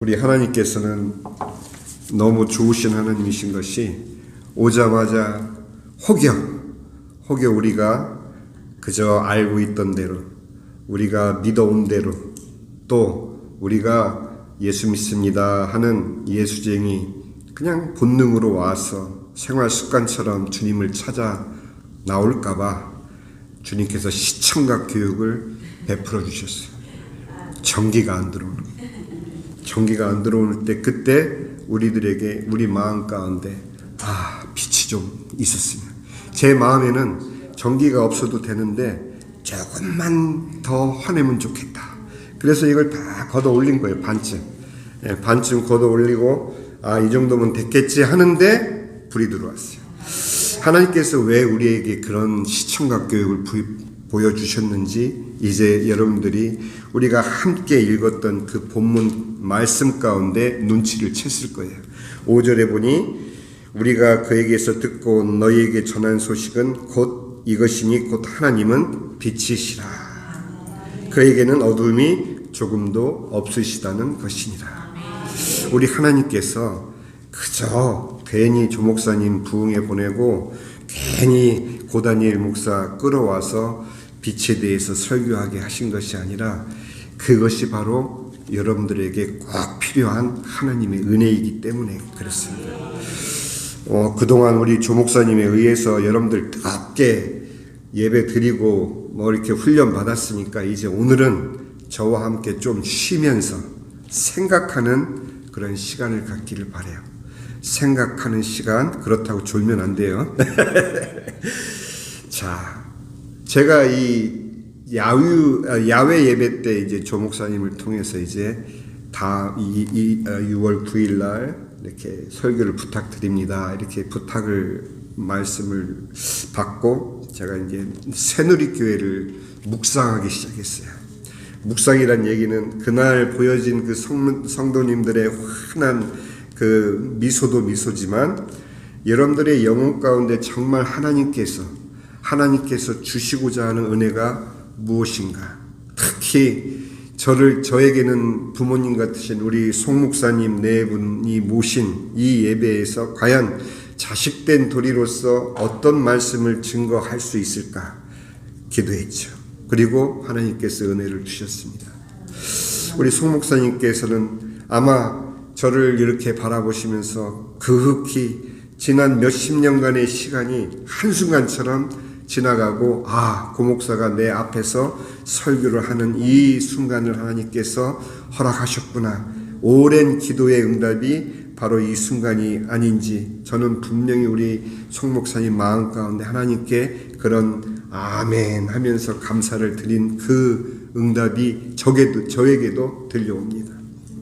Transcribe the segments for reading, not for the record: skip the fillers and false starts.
우리 하나님께서는 너무 좋으신 하나님이신 것이 오자마자 혹여 우리가 그저 알고 있던 대로, 우리가 믿어온 대로, 또 우리가 예수 믿습니다 하는 예수쟁이 그냥 본능으로 와서 생활 습관처럼 주님을 찾아 나올까봐 주님께서 시청각 교육을 베풀어 주셨어요. 전기가 안 들어오는 거예요. 전기가 안 들어올 때, 그때 우리들에게 우리 마음 가운데 빛이 좀 있었으면, 제 마음에는 전기가 없어도 되는데 조금만 더 화내면 좋겠다. 그래서 이걸 다 걷어 올린 거예요. 반쯤 걷어 올리고 이 정도면 됐겠지 하는데 불이 들어왔어요. 하나님께서 왜 우리에게 그런 시청각 교육을 보여주셨는지 이제 여러분들이 우리가 함께 읽었던 그 본문 말씀 가운데 눈치를 챘을 거예요. 5절에 보니 우리가 그에게서 듣고 너희에게 전한 소식은 곧 이것이니 곧 하나님은 빛이시라. 그에게는 어두움이 조금도 없으시다는 것이니라. 우리 하나님께서 그저 괜히 조목사님 부흥회 보내고 괜히 고다니엘 목사 끌어와서 빛에 대해서 설교하게 하신 것이 아니라 그것이 바로 여러분들에게 꼭 필요한 하나님의 은혜이기 때문에 그렇습니다. 그동안 우리 조목사님에 의해서 여러분들 뜨겁게 예배 드리고 이렇게 훈련 받았으니까 이제 오늘은 저와 함께 좀 쉬면서 생각하는 그런 시간을 갖기를 바라요. 생각하는 시간, 그렇다고 졸면 안 돼요. 자, 제가 이 야외 예배 때 이제 조목사님을 통해서 이제 다 6월 9일 날 이렇게 설교를 부탁드립니다. 이렇게 말씀을 받고 제가 이제 새누리교회를 묵상하기 시작했어요. 묵상이란 얘기는 그날 보여진 그 성도님들의 환한 그 미소도 미소지만 여러분들의 영혼 가운데 정말 하나님께서 주시고자 하는 은혜가 무엇인가? 특히 저에게는 부모님 같으신 우리 송 목사님 네 분이 모신 이 예배에서 과연 자식된 도리로서 어떤 말씀을 증거할 수 있을까 기도했죠. 그리고 하나님께서 은혜를 주셨습니다. 우리 송 목사님께서는 아마 저를 이렇게 바라보시면서 그윽히 지난 몇십 년간의 시간이 한순간처럼 지나가고 고 목사가 내 앞에서 설교를 하는 이 순간을 하나님께서 허락하셨구나. 오랜 기도의 응답이 바로 이 순간이 아닌지 저는 분명히 우리 송 목사님 마음 가운데 하나님께 그런 아멘 하면서 감사를 드린 그 응답이 저에게도 들려옵니다.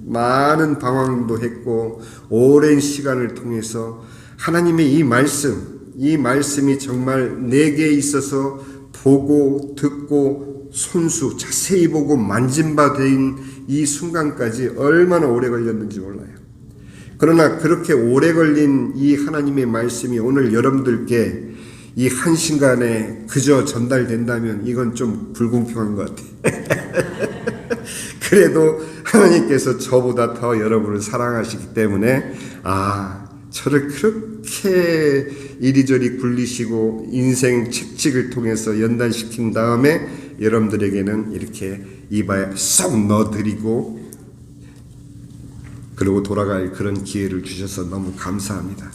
많은 방황도 했고 오랜 시간을 통해서 하나님의 이 말씀이 정말 내게 있어서 보고 듣고 손수 자세히 보고 만진 바 된 이 순간까지 얼마나 오래 걸렸는지 몰라요. 그러나 그렇게 오래 걸린 이 하나님의 말씀이 오늘 여러분들께 이 한순간에 그저 전달된다면 이건 좀 불공평한 것 같아요. 그래도 하나님께서 저보다 더 여러분을 사랑하시기 때문에 저를 그렇게 이리저리 굴리시고 인생 책찍을 통해서 연단시킨 다음에 여러분들에게는 이렇게 입에 쏙 넣어드리고 그리고 돌아갈 그런 기회를 주셔서 너무 감사합니다.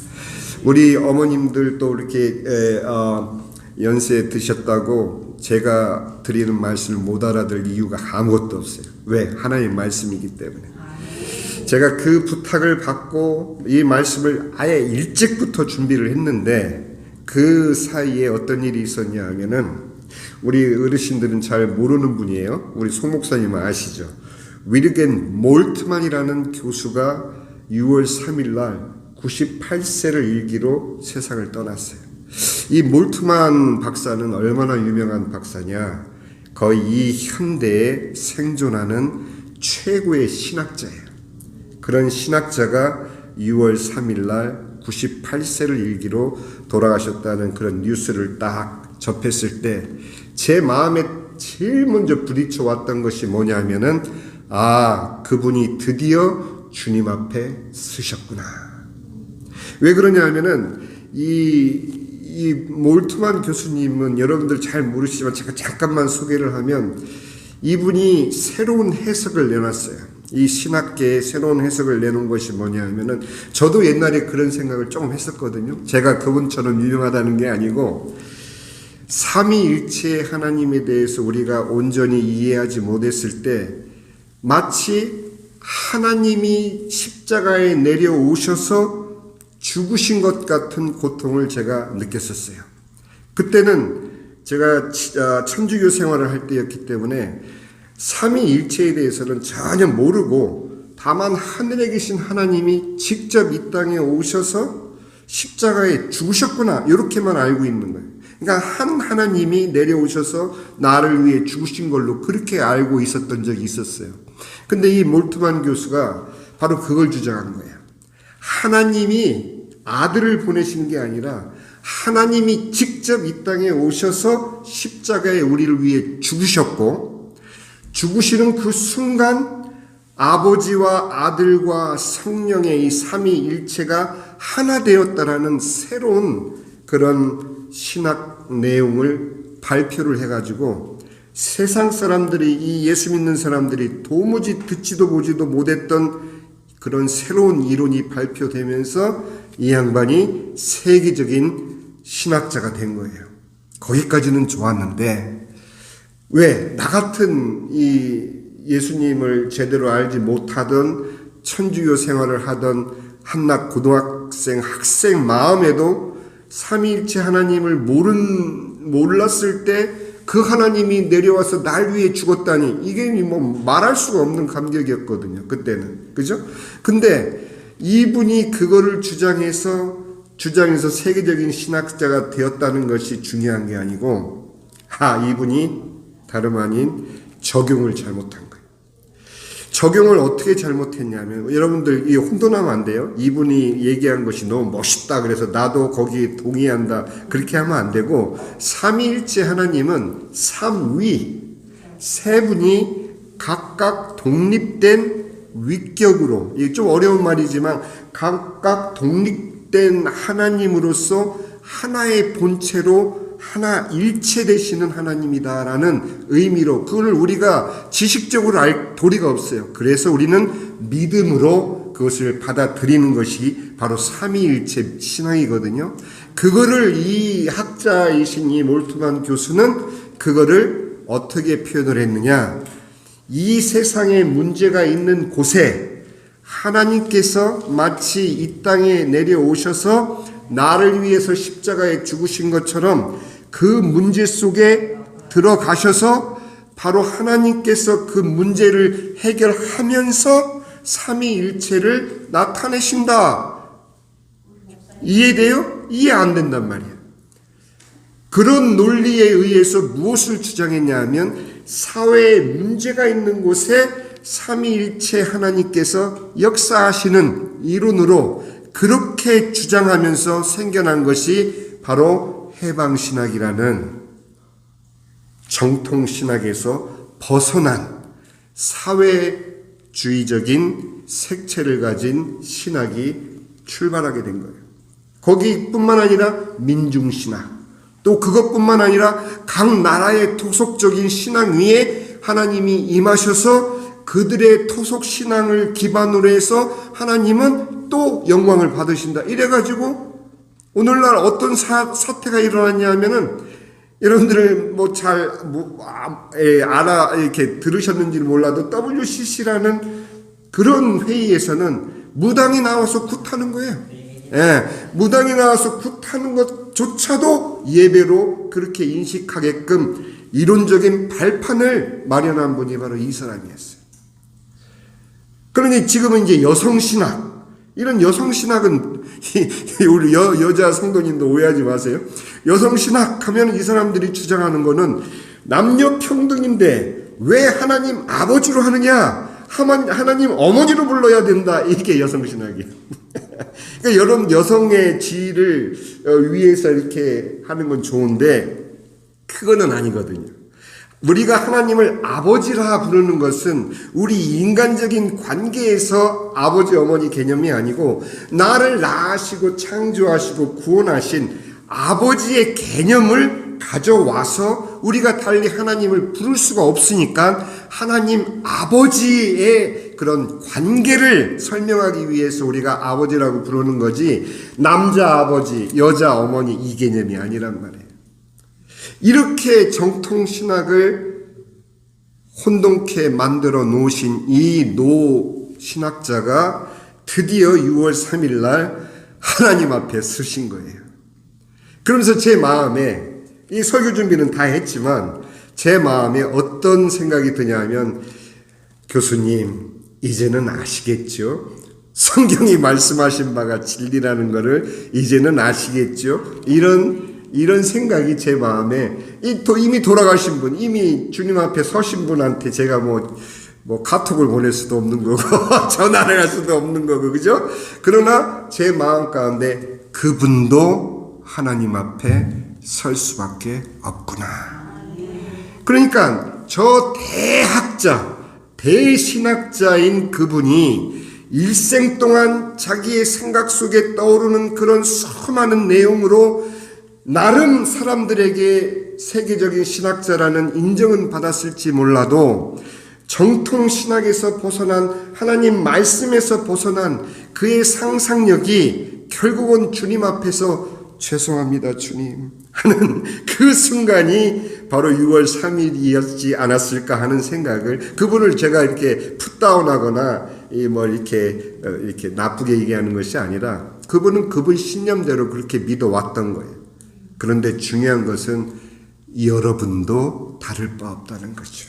우리 어머님들도 이렇게 연세 드셨다고 제가 드리는 말씀을 못 알아들 이유가 아무것도 없어요. 왜? 하나님의 말씀이기 때문에. 제가 그 부탁을 받고 이 말씀을 아예 일찍부터 준비를 했는데 그 사이에 어떤 일이 있었냐 하면은 우리 어르신들은 잘 모르는 분이에요. 우리 송 목사님은 아시죠? 위르겐 몰트만이라는 교수가 6월 3일 날 98세를 일기로 세상을 떠났어요. 이 몰트만 박사는 얼마나 유명한 박사냐? 거의 이 현대에 생존하는 최고의 신학자예요. 그런 신학자가 6월 3일 날 98세를 일기로 돌아가셨다는 그런 뉴스를 딱 접했을 때 제 마음에 제일 먼저 부딪혀 왔던 것이 뭐냐면은 그분이 드디어 주님 앞에 서셨구나. 왜 그러냐 하면은 이 몰트만 교수님은 여러분들 잘 모르시지만 제가 잠깐만 소개를 하면 이분이 새로운 해석을 내놨어요. 이 신학계에 새로운 해석을 내놓은 것이 뭐냐 하면은 저도 옛날에 그런 생각을 조금 했었거든요. 제가 그분처럼 유명하다는 게 아니고 삼위일체 하나님에 대해서 우리가 온전히 이해하지 못했을 때 마치 하나님이 십자가에 내려오셔서 죽으신 것 같은 고통을 제가 느꼈었어요. 그때는 제가 천주교 생활을 할 때였기 때문에 삼위일체에 대해서는 전혀 모르고 다만 하늘에 계신 하나님이 직접 이 땅에 오셔서 십자가에 죽으셨구나 이렇게만 알고 있는 거예요. 그러니까 한 하나님이 내려오셔서 나를 위해 죽으신 걸로 그렇게 알고 있었던 적이 있었어요. 근데 이 몰트만 교수가 바로 그걸 주장한 거예요. 하나님이 아들을 보내신 게 아니라 하나님이 직접 이 땅에 오셔서 십자가에 우리를 위해 죽으셨고 죽으시는 그 순간 아버지와 아들과 성령의 이 삼위일체가 하나 되었다라는 새로운 그런 신학 내용을 발표를 해가지고 세상 사람들이 이 예수 믿는 사람들이 도무지 듣지도 보지도 못했던 그런 새로운 이론이 발표되면서 이 양반이 세계적인 신학자가 된 거예요. 거기까지는 좋았는데 왜 나 같은 이 예수님을 제대로 알지 못하던 천주교 생활을 하던 한낱 고등학생 학생 마음에도 삼위일체 하나님을 몰랐을 때 그 하나님이 내려와서 날 위해 죽었다니 이게 뭐 말할 수가 없는 감격이었거든요. 그때는. 그죠? 근데 이분이 그거를 주장해서 세계적인 신학자가 되었다는 것이 중요한 게 아니고 이분이 다름 아닌 적용을 잘못한 거예요. 적용을 어떻게 잘못했냐면 여러분들 이 혼돈하면 안 돼요. 이분이 얘기한 것이 너무 멋있다 그래서 나도 거기에 동의한다 그렇게 하면 안 되고 삼위일체 하나님은 삼위 세 분이 각각 독립된 위격으로 이게 좀 어려운 말이지만 각각 독립된 하나님으로서 하나의 본체로 하나 일체 되시는 하나님이다라는 의미로 그걸 우리가 지식적으로 알 도리가 없어요. 그래서 우리는 믿음으로 그것을 받아들이는 것이 바로 삼위일체 신앙이거든요. 그거를 이 학자이신 이 몰트만 교수는 그거를 어떻게 표현을 했느냐? 이 세상에 문제가 있는 곳에 하나님께서 마치 이 땅에 내려오셔서 나를 위해서 십자가에 죽으신 것처럼 그 문제 속에 들어가셔서 바로 하나님께서 그 문제를 해결하면서 삼위일체를 나타내신다. 이해돼요? 이해 안 된단 말이에요. 그런 논리에 의해서 무엇을 주장했냐 하면 사회에 문제가 있는 곳에 삼위일체 하나님께서 역사하시는 이론으로 그렇게 주장하면서 생겨난 것이 바로 해방신학이라는 정통신학에서 벗어난 사회주의적인 색채를 가진 신학이 출발하게 된 거예요. 거기뿐만 아니라 민중신학, 또 그것뿐만 아니라 각 나라의 토속적인 신앙 위에 하나님이 임하셔서 그들의 토속신앙을 기반으로 해서 하나님은 또 영광을 받으신다. 이래가지고 오늘날 어떤 사태가 일어났냐 하면은 여러분들 이렇게 들으셨는지는 몰라도 WCC라는 그런 회의에서는 무당이 나와서 굿하는 거예요. 무당이 나와서 굿하는 것조차도 예배로 그렇게 인식하게끔 이론적인 발판을 마련한 분이 바로 이 사람이었어요. 그러니 지금은 이제 여성신학, 이런 여성신학은 우리 여자 성도님도 오해하지 마세요. 여성신학 하면 이 사람들이 주장하는 거는 남녀 평등인데 왜 하나님 아버지로 하느냐, 하나님 어머니로 불러야 된다, 이게 여성신학이에요. 그러니까 여러분 여성의 지위를 위해서 이렇게 하는 건 좋은데 그거는 아니거든요. 우리가 하나님을 아버지라 부르는 것은 우리 인간적인 관계에서 아버지 어머니 개념이 아니고 나를 낳으시고 창조하시고 구원하신 아버지의 개념을 가져와서 우리가 달리 하나님을 부를 수가 없으니까 하나님 아버지의 그런 관계를 설명하기 위해서 우리가 아버지라고 부르는 거지, 남자 아버지, 여자 어머니 이 개념이 아니란 말이에요. 이렇게 정통신학을 혼돈케 만들어 놓으신 이 노 신학자가 드디어 6월 3일 날 하나님 앞에 서신 거예요. 그러면서 제 마음에, 이 설교 준비는 다 했지만 제 마음에 어떤 생각이 드냐면, 교수님 이제는 아시겠죠? 성경이 말씀하신 바가 진리라는 것을 이제는 아시겠죠? 이런 생각이 제 마음에, 이미 돌아가신 분, 이미 주님 앞에 서신 분한테 제가 뭐 카톡을 보낼 수도 없는 거고 전화를 할 수도 없는 거고, 그죠? 그러나 제 마음 가운데 그분도 하나님 앞에 설 수밖에 없구나. 그러니까 저 대학자, 대신학자인 그분이 일생 동안 자기의 생각 속에 떠오르는 그런 수많은 내용으로 나름 사람들에게 세계적인 신학자라는 인정은 받았을지 몰라도 정통 신학에서 벗어난, 하나님 말씀에서 벗어난 그의 상상력이 결국은 주님 앞에서 죄송합니다 주님 하는 그 순간이 바로 6월 3일이었지 않았을까 하는 생각을, 그분을 제가 이렇게 풋다운하거나 이렇게 나쁘게 얘기하는 것이 아니라 그분은 그분 신념대로 그렇게 믿어왔던 거예요. 그런데 중요한 것은 여러분도 다를 바 없다는 거죠.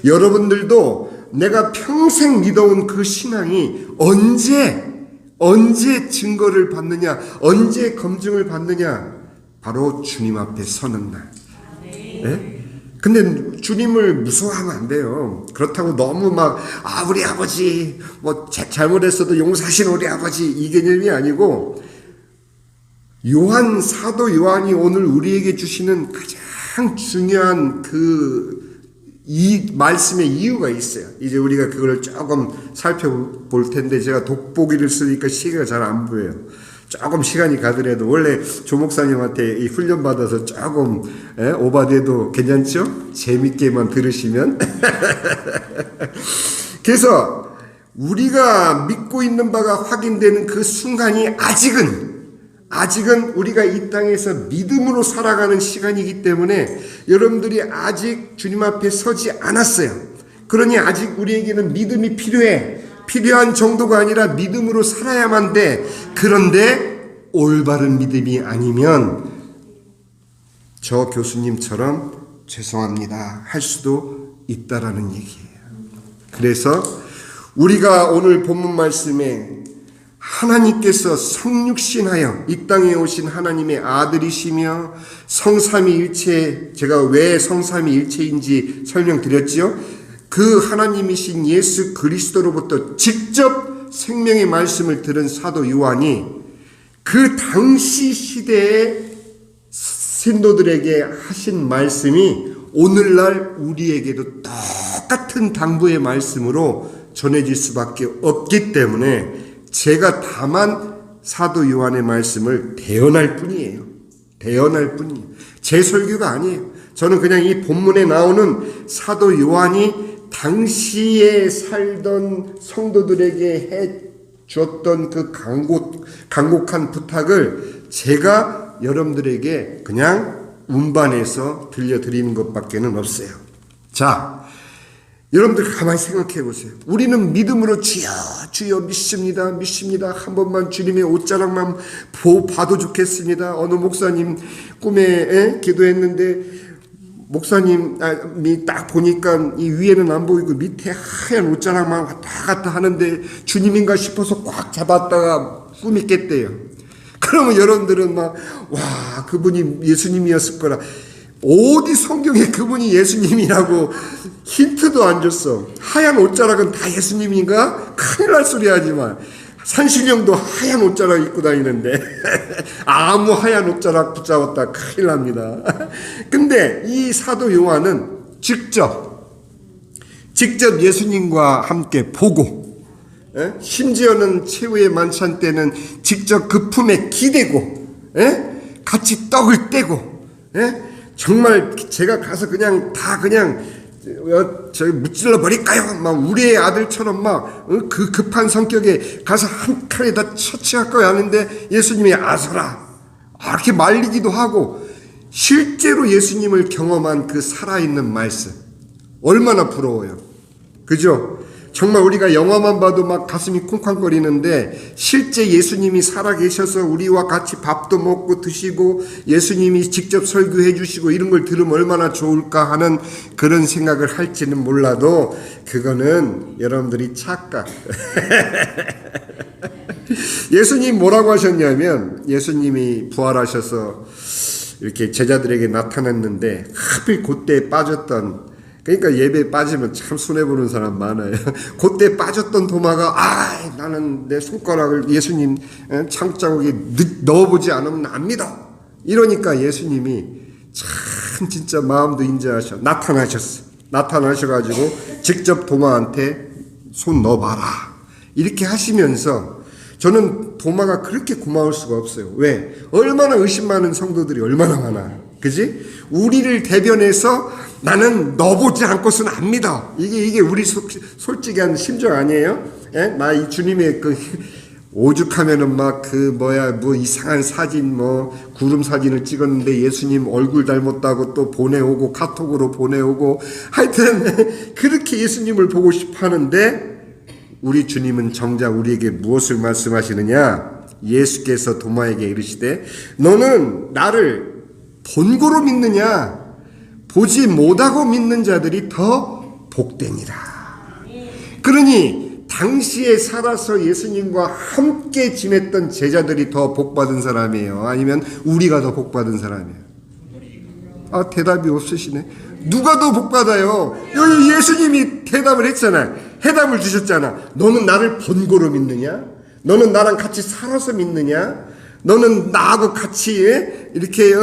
여러분들도 내가 평생 믿어온 그 신앙이 언제 증거를 받느냐, 언제 검증을 받느냐, 바로 주님 앞에 서는 날. 네? 근데 주님을 무서워하면 안 돼요. 그렇다고 너무 우리 아버지, 잘못했어도 용서하신 우리 아버지, 이 개념이 아니고, 사도 요한이 오늘 우리에게 주시는 가장 중요한 이 말씀의 이유가 있어요. 이제 우리가 그걸 조금 살펴볼 텐데, 제가 돋보기를 쓰니까 시계가 잘 안 보여요. 조금 시간이 가더라도, 원래 조 목사님한테 이 훈련 받아서 조금 오바돼도 괜찮죠? 재밌게만 들으시면. 그래서 우리가 믿고 있는 바가 확인되는 그 순간이 아직은 우리가 이 땅에서 믿음으로 살아가는 시간이기 때문에 여러분들이 아직 주님 앞에 서지 않았어요. 그러니 아직 우리에게는 믿음이 필요한 정도가 아니라 믿음으로 살아야만 돼. 그런데 올바른 믿음이 아니면 저 교수님처럼 죄송합니다 할 수도 있다라는 얘기예요. 그래서 우리가 오늘 본문 말씀에 하나님께서 성육신하여 이 땅에 오신 하나님의 아들이시며 성삼위일체, 제가 왜 성삼위일체인지 설명드렸죠. 그 하나님이신 예수 그리스도로부터 직접 생명의 말씀을 들은 사도 요한이 그 당시 시대의 신도들에게 하신 말씀이 오늘날 우리에게도 똑같은 당부의 말씀으로 전해질 수밖에 없기 때문에 제가 다만 사도 요한의 말씀을 대언할 뿐이에요. 제 설교가 아니에요. 저는 그냥 이 본문에 나오는 사도 요한이 당시에 살던 성도들에게 해 주었던 그 간곡한 부탁을 제가 여러분들에게 그냥 운반해서 들려드리는 것밖에는 없어요. 자, 여러분들 가만히 생각해 보세요. 우리는 믿음으로 주여 믿습니다. 한 번만 주님의 옷자락만 봐도 좋겠습니다. 어느 목사님 꿈에 기도했는데 목사님이 딱 보니까 이 위에는 안 보이고 밑에 하얀 옷자락만 왔다 갔다 하는데 주님인가 싶어서 꽉 잡았다가 꿈이 깼대요. 그러면 여러분들은 그분이 예수님이었을 거라. 어디 성경에 그분이 예수님이라고 힌트도 안 줬어. 하얀 옷자락은 다 예수님인가? 큰일 날 소리 하지 마. 산신령도 하얀 옷자락 입고 다니는데 아무 하얀 옷자락 붙잡았다 큰일 납니다. 근데 이 사도 요한은 직접 예수님과 함께 보고, 심지어는 최후의 만찬 때는 직접 그 품에 기대고, 같이 떡을 떼고, 정말 제가 가서 그냥 저기 무찔러 버릴까요? 막 우리의 아들처럼 막 그 급한 성격에 가서 한 칼에 다 처치할 거야 하는데 예수님이 아서라 이렇게 말리기도 하고, 실제로 예수님을 경험한 그 살아있는 말씀 얼마나 부러워요. 그죠? 정말 우리가 영화만 봐도 막 가슴이 쿵쾅거리는데 실제 예수님이 살아계셔서 우리와 같이 밥도 먹고 드시고 예수님이 직접 설교해 주시고 이런 걸 들으면 얼마나 좋을까 하는 그런 생각을 할지는 몰라도 그거는 여러분들이 착각. 예수님 뭐라고 하셨냐면, 예수님이 부활하셔서 이렇게 제자들에게 나타났는데 하필 그때 빠졌던, 그러니까 예배에 빠지면 참 손해보는 사람 많아요. 그때 빠졌던 도마가 나는 내 손가락을 예수님 창자국에 넣어보지 않으면 안 믿어. 이러니까 예수님이 참 진짜 마음도 인자하셔 나타나셔가지고 직접 도마한테 손 넣어봐라 이렇게 하시면서, 저는 도마가 그렇게 고마울 수가 없어요. 왜? 얼마나 의심 많은 성도들이 얼마나 많아. 그지? 우리를 대변해서 나는 넣어보지 않고서는 안 믿어. 이게 우리 솔직한 심정 아니에요? 나 이 주님의 그 오죽하면은 막 뭐 이상한 사진, 구름 사진을 찍었는데 예수님 얼굴 닮았다고 또 보내오고, 카톡으로 보내오고, 하여튼 그렇게 예수님을 보고 싶어 하는데, 우리 주님은 정작 우리에게 무엇을 말씀하시느냐? 예수께서 도마에게 이르시되 너는 나를 본고로 믿느냐? 보지 못하고 믿는 자들이 더 복되니라. 그러니 당시에 살아서 예수님과 함께 지냈던 제자들이 더 복받은 사람이에요? 아니면 우리가 더 복받은 사람이에요? 대답이 없으시네. 누가 더 복받아요? 여기 예수님이 대답을 했잖아. 해답을 주셨잖아. 너는 나를 본고로 믿느냐? 너는 나랑 같이 살아서 믿느냐? 너는 나하고 같이 이렇게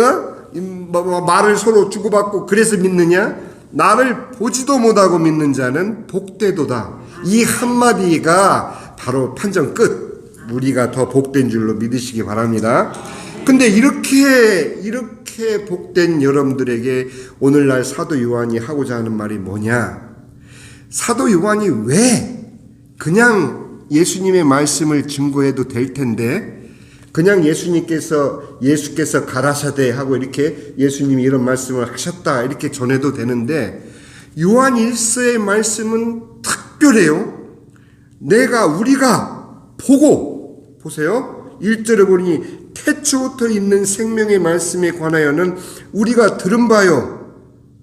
말을 서로 주고받고 그래서 믿느냐? 나를 보지도 못하고 믿는 자는 복되도다. 이 한마디가 바로 판정 끝. 우리가 더 복된 줄로 믿으시기 바랍니다. 근데 이렇게 복된 여러분들에게 오늘날 사도 요한이 하고자 하는 말이 뭐냐? 사도 요한이 왜 그냥 예수님의 말씀을 증거해도 될 텐데, 그냥 예수께서 가라사대 하고 이렇게 예수님이 이런 말씀을 하셨다 이렇게 전해도 되는데, 요한 1서의 말씀은 특별해요. 우리가 보고, 보세요. 1절에 보니 태초부터 있는 생명의 말씀에 관하여는 우리가 들은 바요,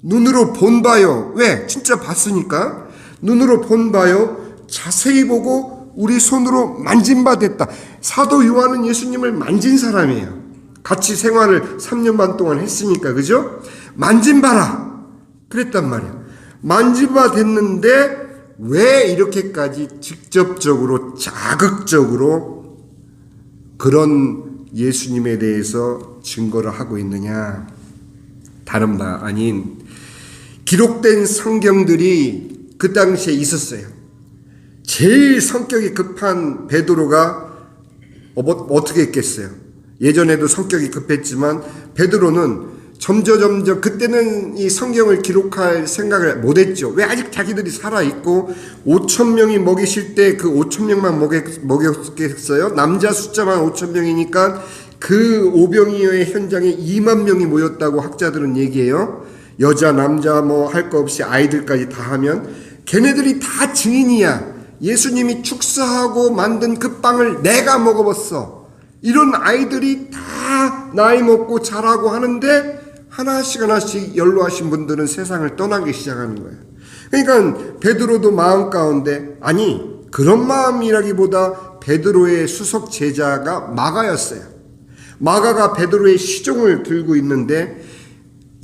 눈으로 본 바요. 왜? 진짜 봤으니까. 눈으로 본 바요, 자세히 보고 우리 손으로 만진 바 됐다. 사도 요한은 예수님을 만진 사람이에요. 같이 생활을 3년 반 동안 했으니까, 그죠? 만진 바라 그랬단 말이에요. 만진 바 됐는데 왜 이렇게까지 직접적으로 자극적으로 그런 예수님에 대해서 증거를 하고 있느냐? 다름 아닌 기록된 성경들이 그 당시에 있었어요. 제일 성격이 급한 베드로가 어떻게 했겠어요? 예전에도 성격이 급했지만 베드로는 점점 그때는 이 성경을 기록할 생각을 못했죠. 왜? 아직 자기들이 살아있고 5,000명이 먹이실 때 그 5,000명만 먹였겠어요? 남자 숫자만 5,000명이니까 그 오병이어의 현장에 2만 명이 모였다고 학자들은 얘기해요. 여자 남자 할 거 없이 아이들까지 다 하면 걔네들이 다 증인이야. 예수님이 축사하고 만든 그 빵을 내가 먹어봤어. 이런 아이들이 다 나이 먹고 자라고 하는데 하나씩 연로하신 분들은 세상을 떠나기 시작하는 거예요. 그러니까 베드로도 마음 가운데, 그런 마음이라기보다 베드로의 수석 제자가 마가였어요. 마가가 베드로의 시종을 들고 있는데,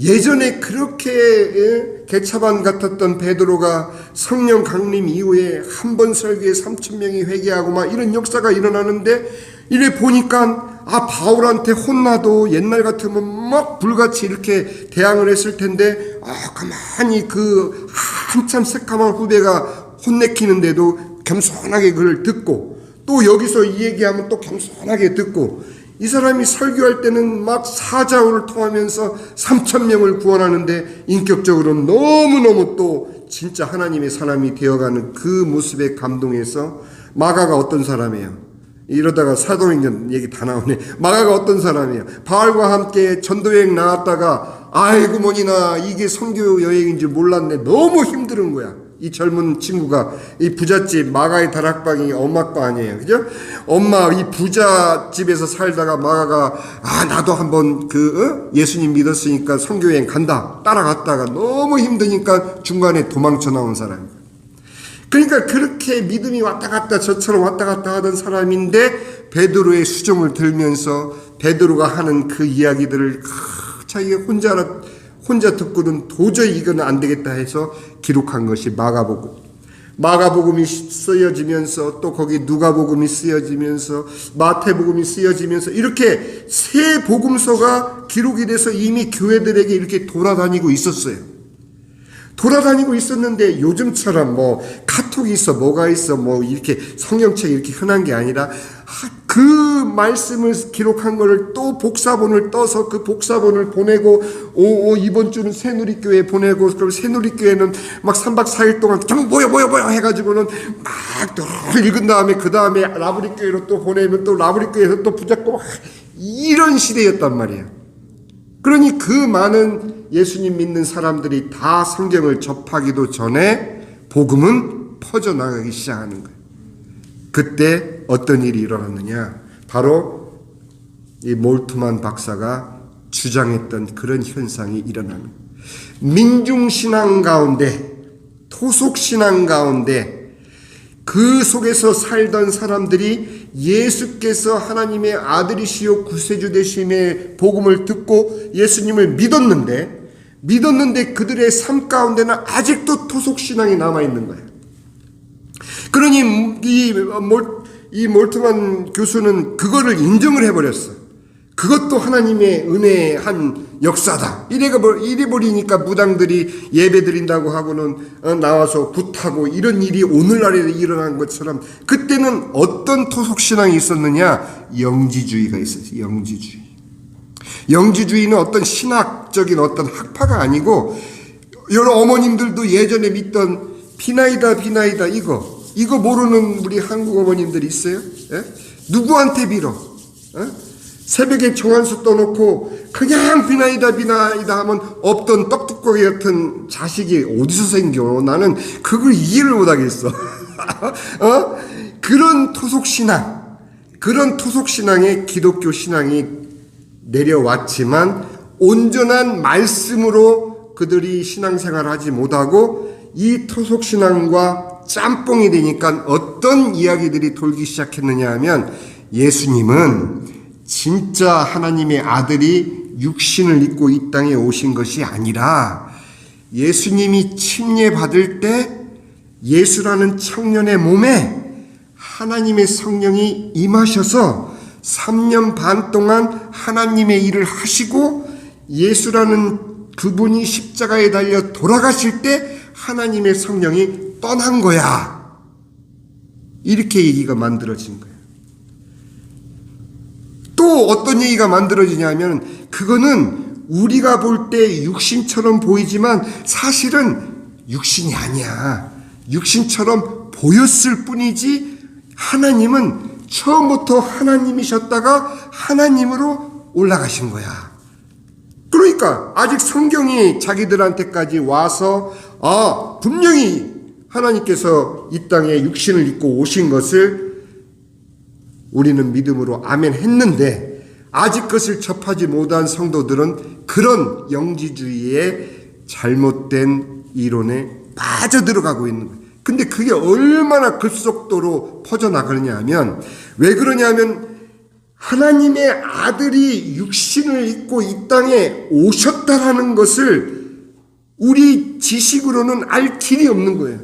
예전에 그렇게 개차반 같았던 베드로가 성령 강림 이후에 한 번 설교에 3,000명이 회개하고 막 이런 역사가 일어나는데, 이래 보니까 바울한테 혼나도 옛날 같으면 막 불같이 이렇게 대항을 했을 텐데 가만히 그 한참 새까만 후배가 혼내키는데도 겸손하게 그걸 듣고, 또 여기서 이 얘기하면 또 겸손하게 듣고, 이 사람이 설교할 때는 막 사자오를 통하면서 3,000명을 구원하는데 인격적으로 너무너무 또 진짜 하나님의 사람이 되어가는 그 모습에 감동해서, 마가가 어떤 사람이에요? 이러다가 사도행전 얘기 다 나오네. 마가가 어떤 사람이에요? 바울과 함께 전도여행 나왔다가 아이고 뭐니나 이게 선교 여행인 줄 몰랐네. 너무 힘든 거야. 이 젊은 친구가, 이 부잣집 마가의 다락방이 엄마 거 아니에요, 그죠? 엄마 이 부잣집에서 살다가 마가가 나도 한번 예수님 믿었으니까 선교여행 간다 따라갔다가 너무 힘드니까 중간에 도망쳐 나온 사람. 그러니까 그렇게 믿음이 왔다 갔다 저처럼 왔다 갔다 하던 사람인데, 베드로의 수종을 들면서 베드로가 하는 그 이야기들을 자기가 혼자 듣고는 도저히 이건 안 되겠다 해서 기록한 것이 마가복음. 마가복음이 쓰여지면서 또 거기 누가복음이 쓰여지면서 마태복음이 쓰여지면서 이렇게 세 복음서가 기록이 돼서 이미 교회들에게 이렇게 돌아다니고 있었어요. 돌아다니고 있었는데 요즘처럼 뭐 카톡이 있어 뭐가 있어 뭐 이렇게 성경책이 이렇게 흔한 게 아니라 그 말씀을 기록한 거를 또 복사본을 떠서 그 복사본을 보내고 이번 주는 새누리교회에 보내고, 그럼 새누리교회는 막 3박 4일 동안 좀 뭐야 해가지고는 막 또 읽은 다음에 그 다음에 라브리교회로 또 보내면 또 라브리교회에서 또 붙잡고 이런 시대였단 말이에요. 그러니 그 많은 예수님 믿는 사람들이 다 성경을 접하기도 전에 복음은 퍼져나가기 시작하는 거예요. 그때 어떤 일이 일어났느냐? 바로 이 몰트만 박사가 주장했던 그런 현상이 일어나는 거예요. 민중신앙 가운데, 토속신앙 가운데 그 속에서 살던 사람들이 예수께서 하나님의 아들이시요 구세주 되심의 복음을 듣고 예수님을 믿었는데 그들의 삶 가운데는 아직도 토속신앙이 남아있는 거예요. 그러니 이 몰트만 교수는 그거를 인정을 해버렸어. 그것도 하나님의 은혜의 한 역사다. 이래 버리니까 무당들이 예배 드린다고 하고는 나와서 굿하고 이런 일이 오늘날에 일어난 것처럼, 그때는 어떤 토속신앙이 있었느냐? 영지주의가 있었어요. 영지주의는 어떤 신학적인 어떤 학파가 아니고, 여러 어머님들도 예전에 믿던 비나이다 이거 모르는 우리 한국 어머님들 있어요? 예? 누구한테 빌어? 새벽에 정한수 떠놓고 그냥 비나이다 하면 없던 떡두꺼기 같은 자식이 어디서 생겨? 나는 그걸 이해를 못하겠어. 그런 토속신앙에 기독교 신앙이 내려왔지만 온전한 말씀으로 그들이 신앙생활을 하지 못하고 이 토속신앙과 짬뽕이 되니까 어떤 이야기들이 돌기 시작했느냐 하면, 예수님은 진짜 하나님의 아들이 육신을 입고 이 땅에 오신 것이 아니라, 예수님이 침례받을 때 예수라는 청년의 몸에 하나님의 성령이 임하셔서 3년 반 동안 하나님의 일을 하시고, 예수라는 그분이 십자가에 달려 돌아가실 때 하나님의 성령이 떠난 거야. 이렇게 얘기가 만들어진 거예요. 또 어떤 얘기가 만들어지냐면, 그거는 우리가 볼 때 육신처럼 보이지만 사실은 육신이 아니야. 육신처럼 보였을 뿐이지 하나님은 처음부터 하나님이셨다가 하나님으로 올라가신 거야. 그러니까 아직 성경이 자기들한테까지 와서 분명히 하나님께서 이 땅에 육신을 입고 오신 것을 우리는 믿음으로 아멘 했는데, 아직 그것을 접하지 못한 성도들은 그런 영지주의의 잘못된 이론에 빠져들어가고 있는 거예요. 근데 그게 얼마나 급속도로 퍼져나가느냐 하면, 왜 그러냐면 하나님의 아들이 육신을 입고 이 땅에 오셨다라는 것을 우리 지식으로는 알 길이 없는 거예요.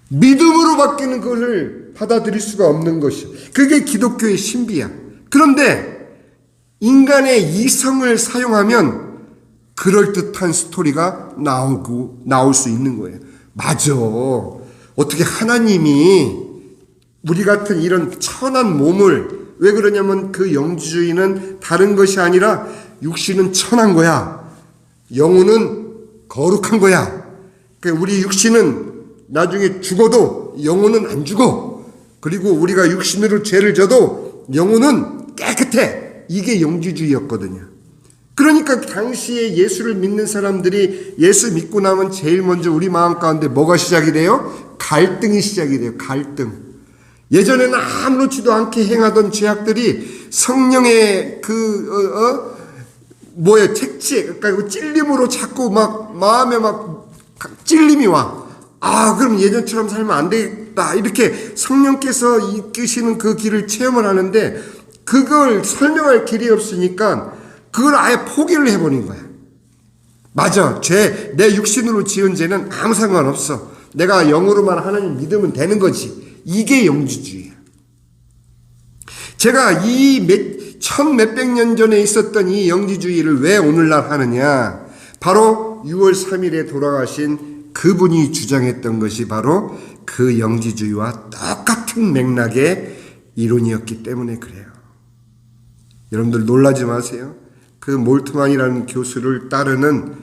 믿음으로 바뀌는 것을 받아들일 수가 없는 것이, 그게 기독교의 신비야. 그런데 인간의 이성을 사용하면 그럴듯한 스토리가 나올 수 있는 거예요. 맞아. 어떻게 하나님이 우리 같은 이런 천한 몸을, 왜 그러냐면 그 영지주의는 다른 것이 아니라 육신은 천한 거야. 영혼은 거룩한 거야. 그러니까 우리 육신은 나중에 죽어도 영혼은 안 죽어. 그리고 우리가 육신으로 죄를 져도 영혼은 깨끗해. 이게 영지주의였거든요. 그러니까 당시에 예수를 믿는 사람들이 예수 믿고 나면 제일 먼저 우리 마음 가운데 뭐가 시작이 돼요? 갈등이 시작이 돼요. 갈등. 예전에는 아무렇지도 않게 행하던 죄악들이 성령의 책지, 그러니까 찔림으로 자꾸 막 마음에 막 찔림이 와. 그럼 예전처럼 살면 안 되겠다. 이렇게 성령께서 이끄시는 그 길을 체험을 하는데 그걸 설명할 길이 없으니까 그걸 아예 포기를 해버린 거야. 맞아. 내 육신으로 지은 죄는 아무 상관없어. 내가 영으로만 하나님 믿으면 되는 거지. 이게 영지주의야. 제가 이 몇백 년 전에 있었던 이 영지주의를 왜 오늘날 하느냐. 바로 6월 3일에 돌아가신 그분이 주장했던 것이 바로 그 영지주의와 똑같은 맥락의 이론이었기 때문에 그래요. 여러분들 놀라지 마세요. 그 몰트만이라는 교수를 따르는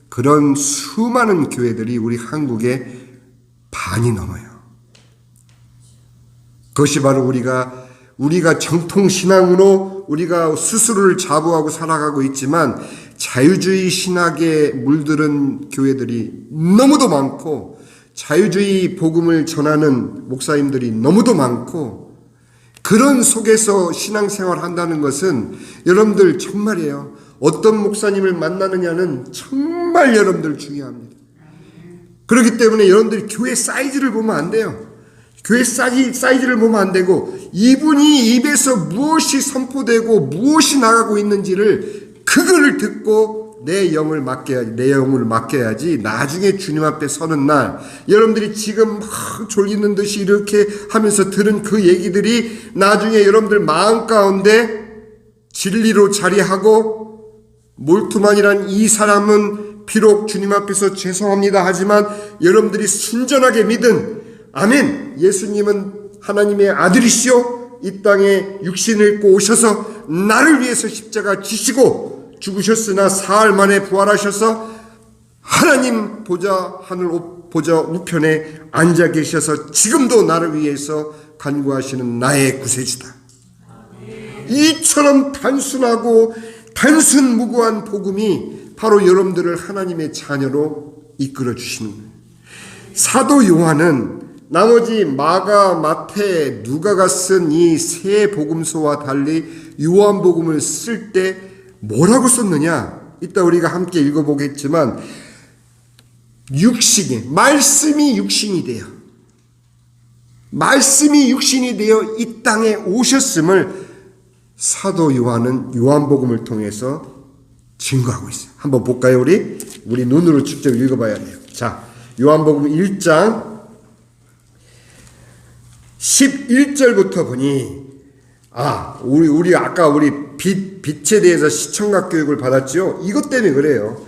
그런 수많은 교회들이 우리 한국에 반이 넘어요. 그것이 바로 우리가 정통신앙으로 우리가 스스로를 자부하고 살아가고 있지만 자유주의 신학에 물들은 교회들이 너무도 많고 자유주의 복음을 전하는 목사님들이 너무도 많고 그런 속에서 신앙생활 한다는 것은 여러분들 정말이에요. 어떤 목사님을 만나느냐는 정말 여러분들 중요합니다. 그렇기 때문에 여러분들이 교회 사이즈를 보면 안 돼요. 교회 사이즈를 보면 안 되고 이분이 입에서 무엇이 선포되고 무엇이 나가고 있는지를 그거를 듣고 내 영을 맡겨야지 나중에 주님 앞에 서는 날 여러분들이 지금 막 졸리는 듯이 이렇게 하면서 들은 그 얘기들이 나중에 여러분들 마음 가운데 진리로 자리하고 몰트만이란 이 사람은 비록 주님 앞에서 죄송합니다 하지만 여러분들이 순전하게 믿은 아멘 예수님은 하나님의 아들이시오 이 땅에 육신을 입고 오셔서 나를 위해서 십자가 지시고 죽으셨으나 사흘 만에 부활하셔서 하나님 하늘 보좌 우편에 앉아 계셔서 지금도 나를 위해서 간구하시는 나의 구세주다. 이처럼 단순하고 단순무구한 복음이 바로 여러분들을 하나님의 자녀로 이끌어 주시는 거예요. 사도 요한은 나머지 마가, 마태, 누가가 쓴 이 세 복음서와 달리 요한복음을 쓸 때 뭐라고 썼느냐? 이따 우리가 함께 읽어보겠지만 말씀이 육신이 되어 이 땅에 오셨음을 사도 요한은 요한복음을 통해서 증거하고 있어요. 한번 볼까요? 우리 눈으로 직접 읽어봐야 돼요. 자, 요한복음 1장 11절부터 보니 우리 아까 빛에 대해서 시청각 교육을 받았죠. 이것 때문에 그래요.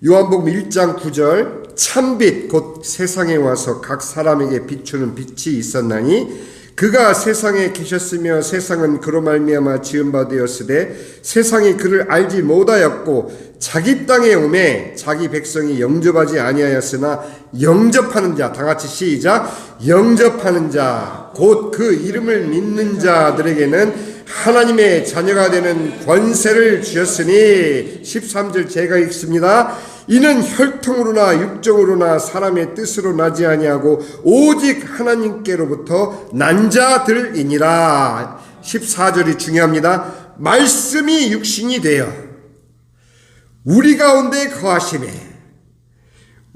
요한복음 1장 9절 참빛 곧 세상에 와서 각 사람에게 비추는 빛이 있었나니 그가 세상에 계셨으며 세상은 그로 말미암아 지은 바 되었으되 세상이 그를 알지 못하였고 자기 땅에 오매 자기 백성이 영접하지 아니하였으나 영접하는 자 다같이 시작 영접하는 자 곧 그 이름을 믿는 자들에게는 하나님의 자녀가 되는 권세를 주셨으니 13절 제가 읽습니다. 이는 혈통으로나 육정으로나 사람의 뜻으로 나지 아니하고 오직 하나님께로부터 난 자들이니라. 14절이 중요합니다. 말씀이 육신이 되어 우리 가운데 거하시매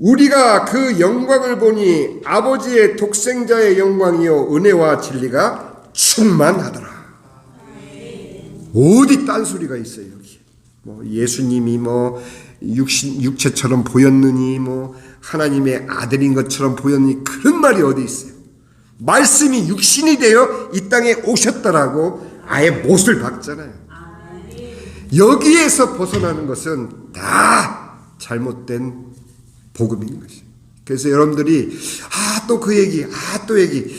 우리가 그 영광을 보니 아버지의 독생자의 영광이요 은혜와 진리가 충만하더라. 어디 딴소리가 있어요 여기. 예수님이 육체처럼 보였느니 하나님의 아들인 것처럼 보였느니 그런 말이 어디 있어요. 말씀이 육신이 되어 이 땅에 오셨다라고 아예 못을 박잖아요. 여기에서 벗어나는 것은 다 잘못된 복음인 것이에요. 그래서 여러분들이 또 그 얘기, 또 얘기.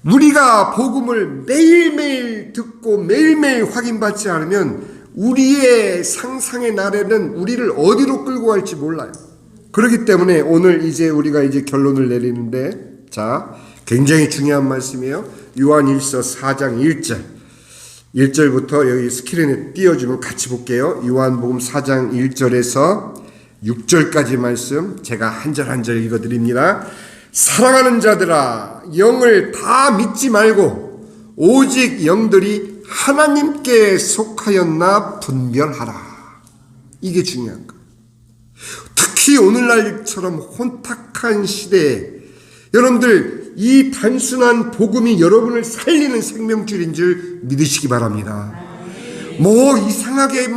우리가 복음을 매일매일 듣고 매일매일 확인받지 않으면 우리의 상상의 나래는 우리를 어디로 끌고 갈지 몰라요. 그렇기 때문에 오늘 우리가 결론을 내리는데, 자, 굉장히 중요한 말씀이에요. 요한일서 4장 1절. 1절부터 여기 스크린에 띄워주면 같이 볼게요. 요한복음 4장 1절에서 6절까지 말씀 제가 한 절 한 절 읽어드립니다. 사랑하는 자들아, 영을 다 믿지 말고 오직 영들이 하나님께 속하였나 분별하라. 이게 중요한 거예요. 특히 오늘날처럼 혼탁한 시대에 여러분들 이 단순한 복음이 여러분을 살리는 생명줄인 줄 믿으시기 바랍니다. 이상하게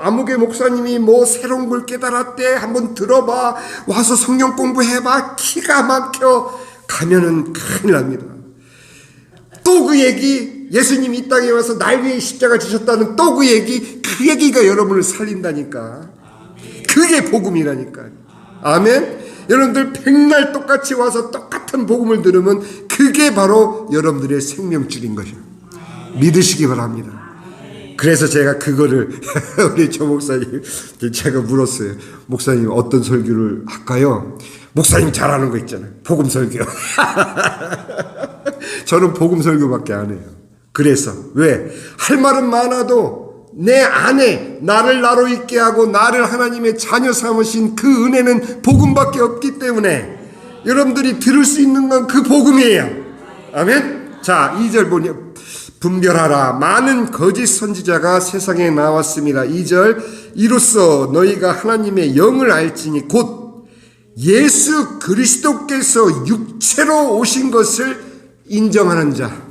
아무개 목사님이 새로운 걸 깨달았대, 한번 들어봐, 와서 성경 공부해봐, 기가 막혀 가면은 큰일 납니다. 또 그 얘기, 예수님이 이 땅에 와서 날 위해 십자가 지셨다는 또 그 얘기가 여러분을 살린다니까. 그게 복음이라니까. 아멘. 여러분들 백날 똑같이 와서 똑같은 복음을 들으면 그게 바로 여러분들의 생명줄인 것이에요. 믿으시기 바랍니다. 그래서 제가 그거를 우리 조 목사님 제가 물었어요. 목사님 어떤 설교를 할까요? 목사님 잘하는 거 있잖아요. 복음 설교. 저는 복음 설교밖에 안 해요. 그래서 왜? 할 말은 많아도 내 안에 나를 나로 있게 하고 나를 하나님의 자녀 삼으신 그 은혜는 복음밖에 없기 때문에 여러분들이 들을 수 있는 건 그 복음이에요. 아멘. 자, 2절 보니 분별하라. 많은 거짓 선지자가 세상에 나왔습니다. 2절. 이로써 너희가 하나님의 영을 알지니 곧 예수 그리스도께서 육체로 오신 것을 인정하는 자.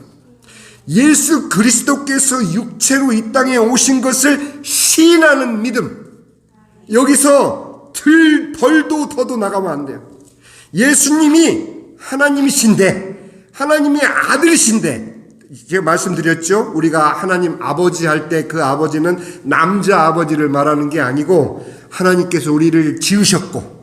예수 그리스도께서 육체로 이 땅에 오신 것을 시인하는 믿음. 여기서 벌도 더도 나가면 안 돼요. 예수님이 하나님이신데, 하나님의 아들이신데, 제가 말씀드렸죠? 우리가 하나님 아버지 할 때 그 아버지는 남자 아버지를 말하는 게 아니고 하나님께서 우리를 지으셨고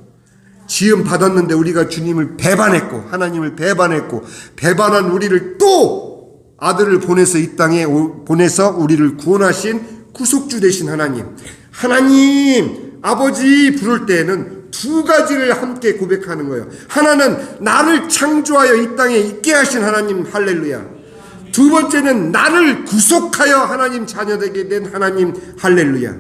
지음 받았는데 우리가 주님을 배반했고 하나님을 배반했고 배반한 우리를 또 아들을 보내서 이 땅에 보내서 우리를 구원하신 구속주 되신 하나님 아버지 부를 때에는 두 가지를 함께 고백하는 거예요. 하나는 나를 창조하여 이 땅에 있게 하신 하나님 할렐루야. 두 번째는 나를 구속하여 하나님 자녀되게 된 하나님 할렐루야.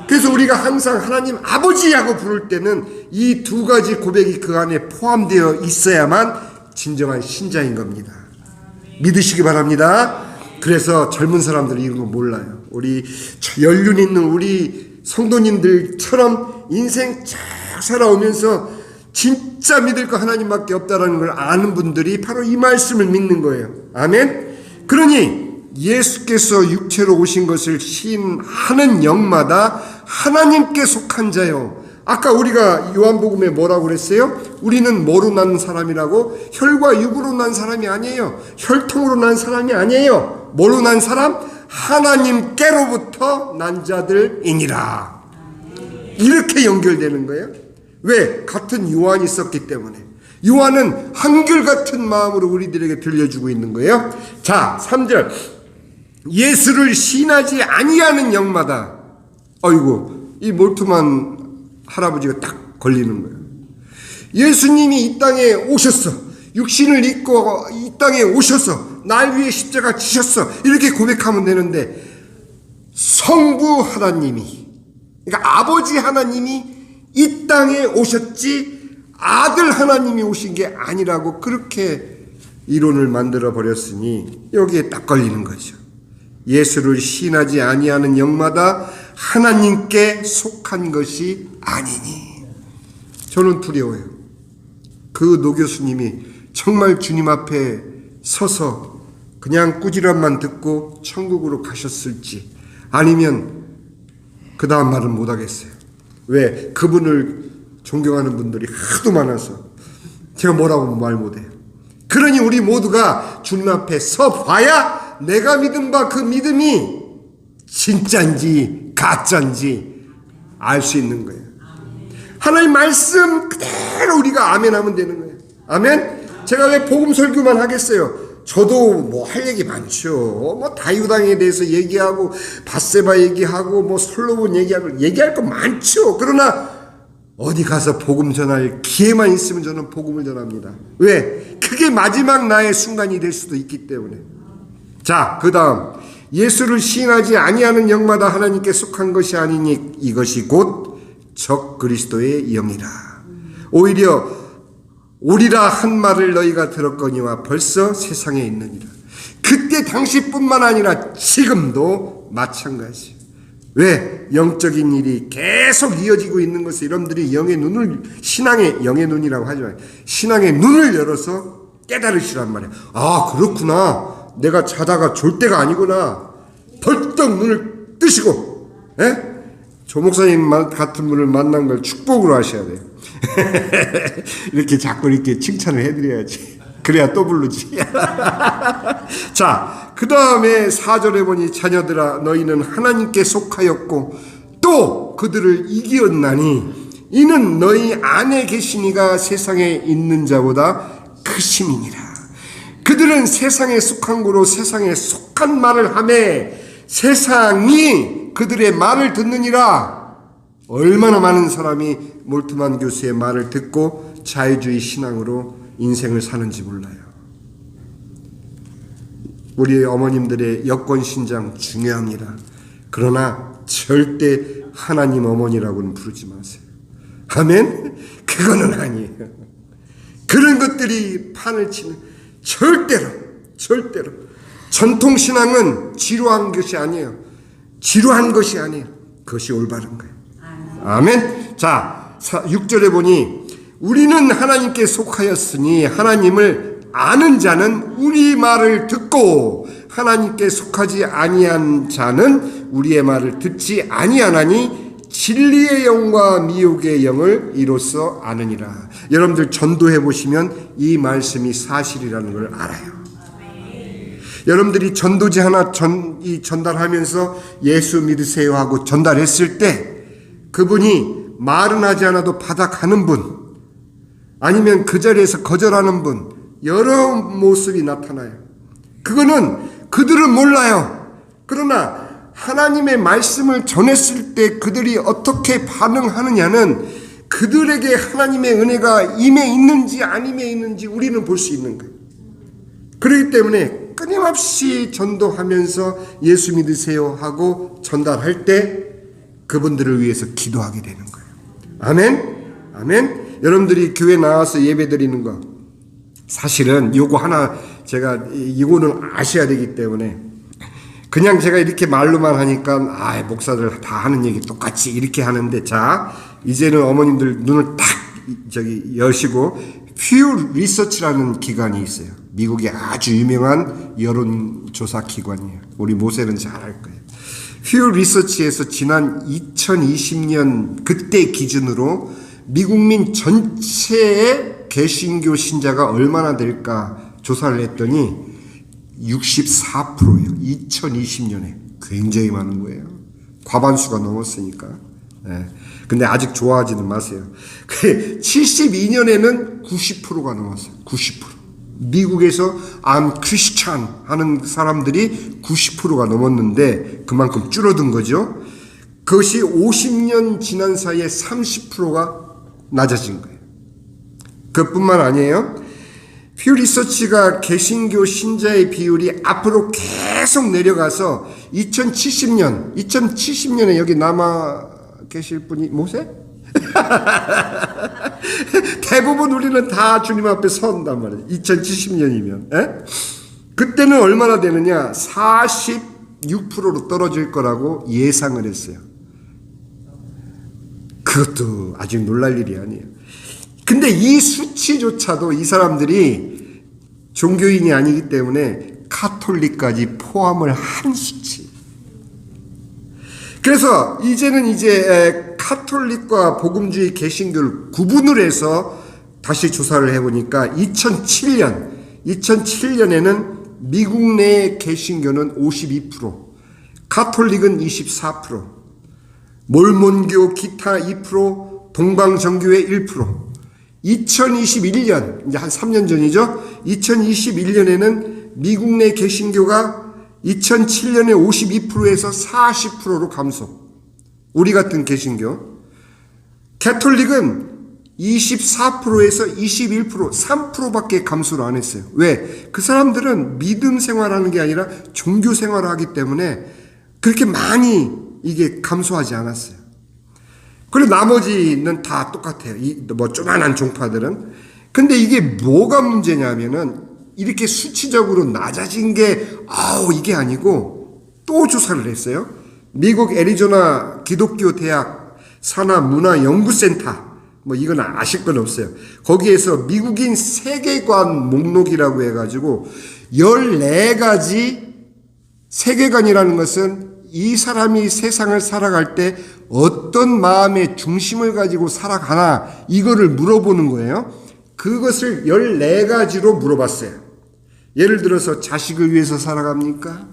그래서 우리가 항상 하나님 아버지라고 부를 때는 이 두 가지 고백이 그 안에 포함되어 있어야만 진정한 신자인 겁니다. 믿으시기 바랍니다. 그래서 젊은 사람들이 이런 거 몰라요. 우리 연륜 있는 우리 성도님들처럼 인생 쫙 살아오면서 진짜 믿을 거 하나님밖에 없다라는 걸 아는 분들이 바로 이 말씀을 믿는 거예요. 아멘. 그러니 예수께서 육체로 오신 것을 시인하는 영마다 하나님께 속한 자요. 아까 우리가 요한복음에 뭐라고 그랬어요? 우리는 뭐로 난 사람이라고? 혈과 육으로 난 사람이 아니에요. 혈통으로 난 사람이 아니에요. 뭐로 난 사람? 하나님께로부터 난 자들이니라. 이렇게 연결되는 거예요. 왜? 같은 요한이 있었기 때문에. 요한은 한결같은 마음으로 우리들에게 들려주고 있는 거예요. 자, 3절. 예수를 신하지 아니하는 영마다. 어이구, 이 몰투만 할아버지가 딱 걸리는 거예요. 예수님이 이 땅에 오셨어. 육신을 입고 이 땅에 오셔서 날 위해 십자가 지셨어. 이렇게 고백하면 되는데 성부 하나님이, 그러니까 아버지 하나님이 이 땅에 오셨지 아들 하나님이 오신 게 아니라고 그렇게 이론을 만들어 버렸으니 여기에 딱 걸리는 거죠. 예수를 신하지 아니하는 영마다 하나님께 속한 것이 아니니. 저는 두려워요. 그 노교수님이 정말 주님 앞에 서서 그냥 꾸지람만 듣고 천국으로 가셨을지 아니면 그 다음 말은 못하겠어요. 왜? 그분을 존경하는 분들이 하도 많아서 제가 뭐라고 말 못해요. 그러니 우리 모두가 주님 앞에 서 봐야 내가 믿은 바 그 믿음이 진짜인지 가짜인지 알 수 있는 거예요. 하나님 말씀 그대로 우리가 아멘 하면 되는 거예요. 아멘? 제가 왜 복음 설교만 하겠어요? 저도 뭐 할 얘기 많죠. 뭐 다유당에 대해서 얘기하고 밧세바 얘기하고 뭐 솔로몬 얘기하고 얘기할 거 많죠. 그러나 어디 가서 복음 전할 기회만 있으면 저는 복음을 전합니다. 왜? 그게 마지막 나의 순간이 될 수도 있기 때문에. 자, 그 다음 예수를 시인하지 아니하는 영마다 하나님께 속한 것이 아니니 이것이 곧 적 그리스도의 영이라. 오히려 오리라 한 말을 너희가 들었거니와 벌써 세상에 있느니라. 그때 당시뿐만 아니라 지금도 마찬가지예요. 왜? 영적인 일이 계속 이어지고 있는 것을 여러분들이 영의 눈을, 신앙의 영의 눈이라고 하지만 신앙의 눈을 열어서 깨달으시란 말이에요. 아, 그렇구나. 내가 자다가 졸 때가 아니구나. 벌떡 눈을 뜨시고, 예? 조 목사님 같은 분을 만난 걸 축복으로 하셔야 돼요. 이렇게 자꾸 이렇게 칭찬을 해드려야지. 그래야 또 부르지. 자, 그 다음에 4절에 보니 자녀들아 너희는 하나님께 속하였고 또 그들을 이기었나니 이는 너희 안에 계시니가 세상에 있는 자보다 크심이니라. 그들은 세상에 속한 거로 세상에 속한 말을 하매 세상이 그들의 말을 듣느니라. 얼마나 많은 사람이 몰트만 교수의 말을 듣고 자유주의 신앙으로 인생을 사는지 몰라요. 우리 어머님들의 여권 신장 중요합니다. 그러나 절대 하나님 어머니라고는 부르지 마세요. 아멘? 그거는 아니에요. 그런 것들이 판을 치는, 절대로 전통신앙은 지루한 것이 아니에요. 지루한 것이 아니에요. 그것이 올바른 거예요. 아멘. 자, 6절에 보니 우리는 하나님께 속하였으니 하나님을 아는 자는 우리 말을 듣고 하나님께 속하지 아니한 자는 우리의 말을 듣지 아니하나니 진리의 영과 미혹의 영을 이로써 아느니라. 여러분들 전도해 보시면 이 말씀이 사실이라는 걸 알아요. 여러분들이 전도지 하나 전달하면서 예수 믿으세요 하고 전달했을 때 그분이 말은 하지 않아도 받아가는 분, 아니면 그 자리에서 거절하는 분, 여러 모습이 나타나요. 그거는 그들은 몰라요. 그러나 하나님의 말씀을 전했을 때 그들이 어떻게 반응하느냐는 그들에게 하나님의 은혜가 임해 있는지 안 임해 있는지 우리는 볼 수 있는 거예요. 그렇기 때문에 끊임없이 전도하면서 예수 믿으세요 하고 전달할 때 그분들을 위해서 기도하게 되는 거예요. 아멘? 아멘? 여러분들이 교회 나와서 예배 드리는 거 사실은 요거 하나 제가 이거는 아셔야 되기 때문에 그냥 제가 이렇게 말로만 하니까 목사들 다 하는 얘기 똑같이 이렇게 하는데, 자 이제는 어머님들 눈을 딱 여시고 퓨 리서치라는 기관이 있어요. 미국의 아주 유명한 여론조사 기관이에요. 우리 모세는 잘 알 거예요. 퓨 리서치에서 지난 2020년 그때 기준으로 미국민 전체의 개신교 신자가 얼마나 될까 조사를 했더니 64%예요. 2020년에 굉장히 많은 거예요. 과반수가 넘었으니까. 네. 근데 아직 좋아하지는 마세요. 72년에는 90%가 넘었어요. 90%. 미국에서 I'm Christian 하는 사람들이 90%가 넘었는데 그만큼 줄어든 거죠. 그것이 50년 지난 사이에 30%가 낮아진 거예요. 그뿐만 아니에요. 퓨 리서치가 개신교 신자의 비율이 앞으로 계속 내려가서 2070년에 여기 남아 계실 분이 모세? 대부분 우리는 다 주님 앞에 선단 말이에요. 2070년이면. 에? 그때는 얼마나 되느냐? 46%로 떨어질 거라고 예상을 했어요. 그것도 아직 놀랄 일이 아니에요. 근데 이 수치조차도 이 사람들이 종교인이 아니기 때문에 카톨릭까지 포함을 한 수치. 그래서 이제는 카톨릭과 복음주의 개신교를 구분을 해서 다시 조사를 해보니까 2007년에는 미국 내 개신교는 52%, 가톨릭은 24%, 몰몬교 기타 2%, 동방정교회 1%. 2021년, 이제 한 3년 전이죠. 2021년에는 미국 내 개신교가 2007년에 52%에서 40%로 감소. 우리 같은 개신교. 가톨릭은 24%에서 21%, 3%밖에 감소를 안 했어요. 왜? 그 사람들은 믿음 생활하는 게 아니라 종교 생활을 하기 때문에 그렇게 많이 이게 감소하지 않았어요. 그리고 나머지는 다 똑같아요. 뭐 조만한 종파들은. 근데 이게 뭐가 문제냐면은 이렇게 수치적으로 낮아진 게 이게 아니고 또 조사를 했어요. 미국 애리조나 기독교 대학 산하 문화 연구센터, 뭐 이건 아실 건 없어요. 거기에서 미국인 세계관 목록이라고 해가지고 14가지 세계관이라는 것은 이 사람이 세상을 살아갈 때 어떤 마음의 중심을 가지고 살아가나 이거를 물어보는 거예요. 그것을 14가지로 물어봤어요. 예를 들어서 자식을 위해서 살아갑니까?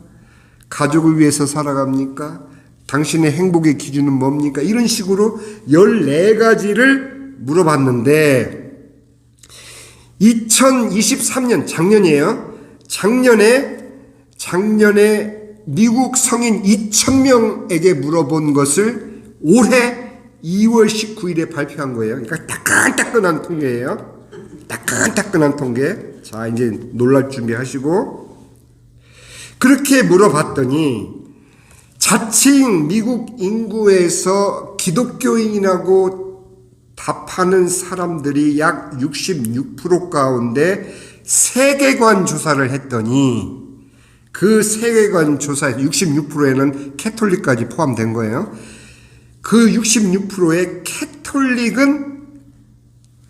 가족을 위해서 살아갑니까? 당신의 행복의 기준은 뭡니까? 이런 식으로 14가지를 물어봤는데 2023년 작년이에요. 작년에 미국 성인 2,000명에게 물어본 것을 올해 2월 19일에 발표한 거예요. 그러니까 따끈따끈한 통계예요. 따끈따끈한 통계. 자, 이제 놀랄 준비하시고. 그렇게 물어봤더니 자칭 미국 인구에서 기독교인이라고 답하는 사람들이 약 66% 가운데 세계관 조사를 했더니 그 세계관 조사에 66%에는 캐톨릭까지 포함된 거예요. 그 66%의 캐톨릭은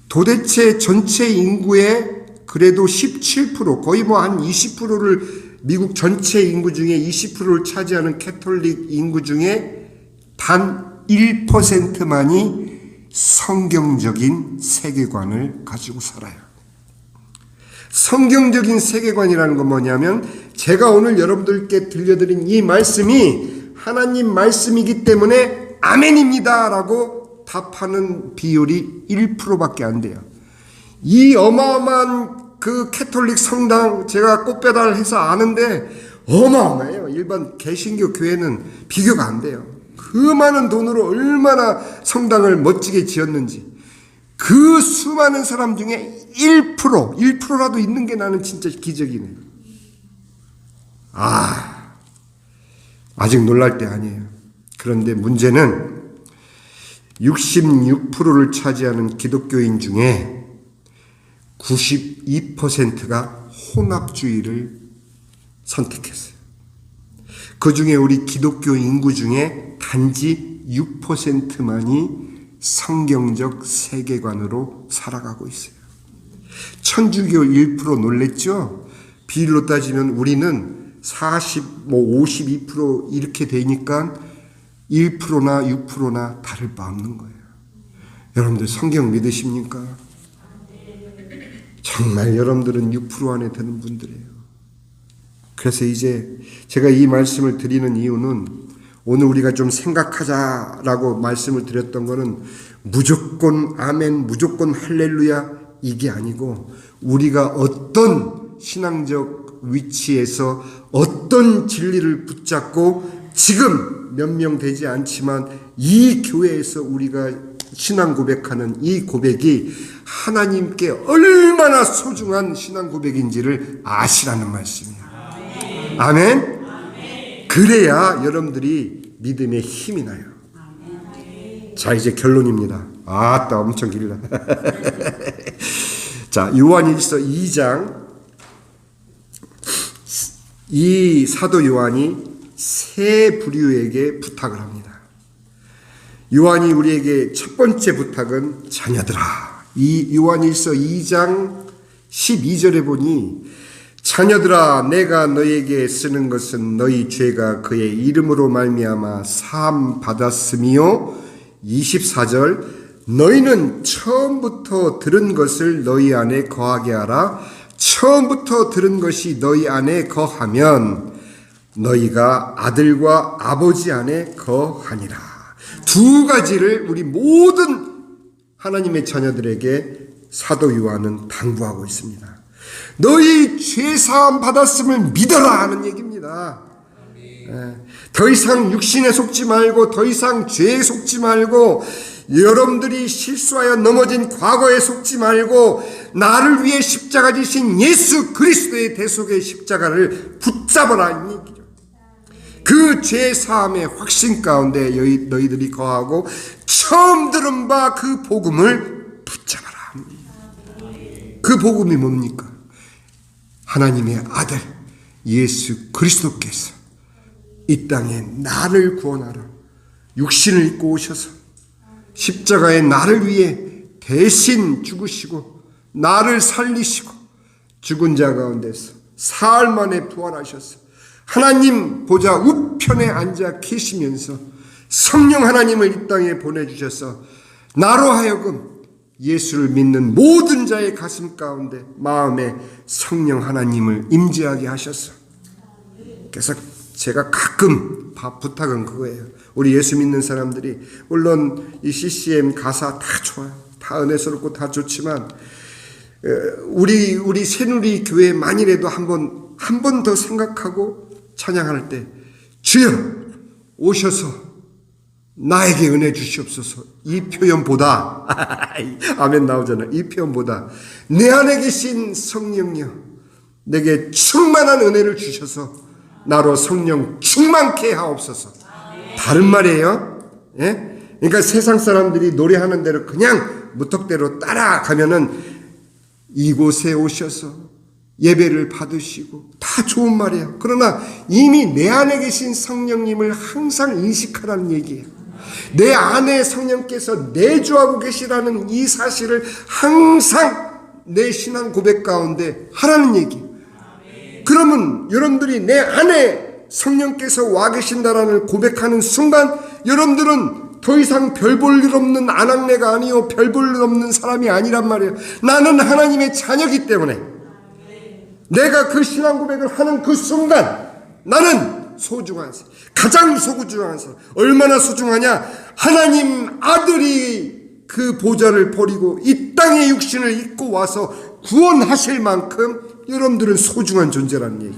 도대체 전체 인구의 그래도 17%, 거의 뭐 한 20%를 미국 전체 인구 중에 20%를 차지하는 캐톨릭 인구 중에 단 1%만이 성경적인 세계관을 가지고 살아요. 성경적인 세계관이라는 건 뭐냐면 제가 오늘 여러분들께 들려드린 이 말씀이 하나님 말씀이기 때문에 아멘입니다 라고 답하는 비율이 1%밖에 안 돼요. 이 어마어마한 그 캐톨릭 성당 제가 꽃배달해서 아는데 어마어마해요. 일반 개신교 교회는 비교가 안 돼요. 그 많은 돈으로 얼마나 성당을 멋지게 지었는지. 그 수많은 사람 중에 1%라도 있는 게 나는 진짜 기적이네요. 아직 놀랄 때 아니에요. 그런데 문제는 66%를 차지하는 기독교인 중에 92%가 혼합주의를 선택했어요. 그 중에 우리 기독교 인구 중에 단지 6%만이 성경적 세계관으로 살아가고 있어요. 천주교 1% 놀랬죠? 비율로 따지면 우리는 52% 이렇게 되니까 1%나 6%나 다를 바 없는 거예요. 여러분들 성경 믿으십니까? 정말 여러분들은 6% 안에 드는 분들이에요. 그래서 이제 제가 이 말씀을 드리는 이유는 오늘 우리가 좀 생각하자라고 말씀을 드렸던 거는 무조건 아멘, 무조건 할렐루야 이게 아니고 우리가 어떤 신앙적 위치에서 어떤 진리를 붙잡고 지금 몇 명 되지 않지만 이 교회에서 우리가 신앙 고백하는 이 고백이 하나님께 얼마나 소중한 신앙 고백인지를 아시라는 말씀이에요. 아멘? 그래야 여러분들이 믿음의 힘이 나요. 자, 이제 결론입니다. 아따, 엄청 길다. 자, 요한일서 2장. 이 사도 요한이 세 부류에게 부탁을 합니다. 요한이 우리에게 첫 번째 부탁은 자녀들아. 이 요한일서 2장 12절에 보니 자녀들아 내가 너희에게 쓰는 것은 너희 죄가 그의 이름으로 말미암아 사함 받았음이요. 24절 너희는 처음부터 들은 것을 너희 안에 거하게 하라. 처음부터 들은 것이 너희 안에 거하면 너희가 아들과 아버지 안에 거하니라. 두 가지를 우리 모든 하나님의 자녀들에게 사도 요한은 당부하고 있습니다. 너희 죄사함 받았음을 믿어라 하는 얘기입니다. 더 이상 육신에 속지 말고, 더 이상 죄에 속지 말고, 여러분들이 실수하여 넘어진 과거에 속지 말고, 나를 위해 십자가 지신 예수 그리스도의 대속의 십자가를 붙잡아라 이 얘기죠. 그 죄사함의 확신 가운데 너희들이 거하고 처음 들은 바 그 복음을 붙잡아라. 그 복음이 뭡니까? 하나님의 아들 예수 그리스도께서 이 땅에 나를 구원하러 육신을 입고 오셔서 십자가에 나를 위해 대신 죽으시고 나를 살리시고 죽은 자 가운데서 사흘 만에 부활하셔서 하나님 보좌 우편에 앉아 계시면서 성령 하나님을 이 땅에 보내주셔서 나로 하여금 예수를 믿는 모든 자의 가슴 가운데 마음에 성령 하나님을 임재하게 하셔서, 그래서 제가 가끔 부탁은 그거예요. 우리 예수 믿는 사람들이, 물론 이 CCM 가사 다 좋아요. 다 은혜스럽고 다 좋지만 우리 새누리 교회 만일에도 한 번 더 생각하고 찬양할 때, 주여 오셔서 나에게 은혜 주시옵소서. 이 표현보다 아멘 나오잖아요. 이 표현보다 내 안에 계신 성령이여 내게 충만한 은혜를 주셔서 나로 성령 충만케 하옵소서. 다른 말이에요. 예? 그러니까 세상 사람들이 노래하는 대로 그냥 무턱대로 따라가면은 이곳에 오셔서 예배를 받으시고 다 좋은 말이에요. 그러나 이미 내 안에 계신 성령님을 항상 인식하라는 얘기예요. 내 안에 성령께서 내주하고 계시라는 이 사실을 항상 내 신앙 고백 가운데 하라는 얘기예요. 그러면 여러분들이 내 안에 성령께서 와 계신다라는 고백하는 순간 여러분들은 더 이상 별 볼 일 없는 아낙네가 아니요 별 볼 일 없는 사람이 아니란 말이에요. 나는 하나님의 자녀이기 때문에 내가 그 신앙 고백을 하는 그 순간 나는 소중한 사람, 가장 소중한 사람. 얼마나 소중하냐? 하나님 아들이 그 보좌를 버리고 이 땅에 육신을 입고 와서 구원하실 만큼 여러분들은 소중한 존재라는 얘기.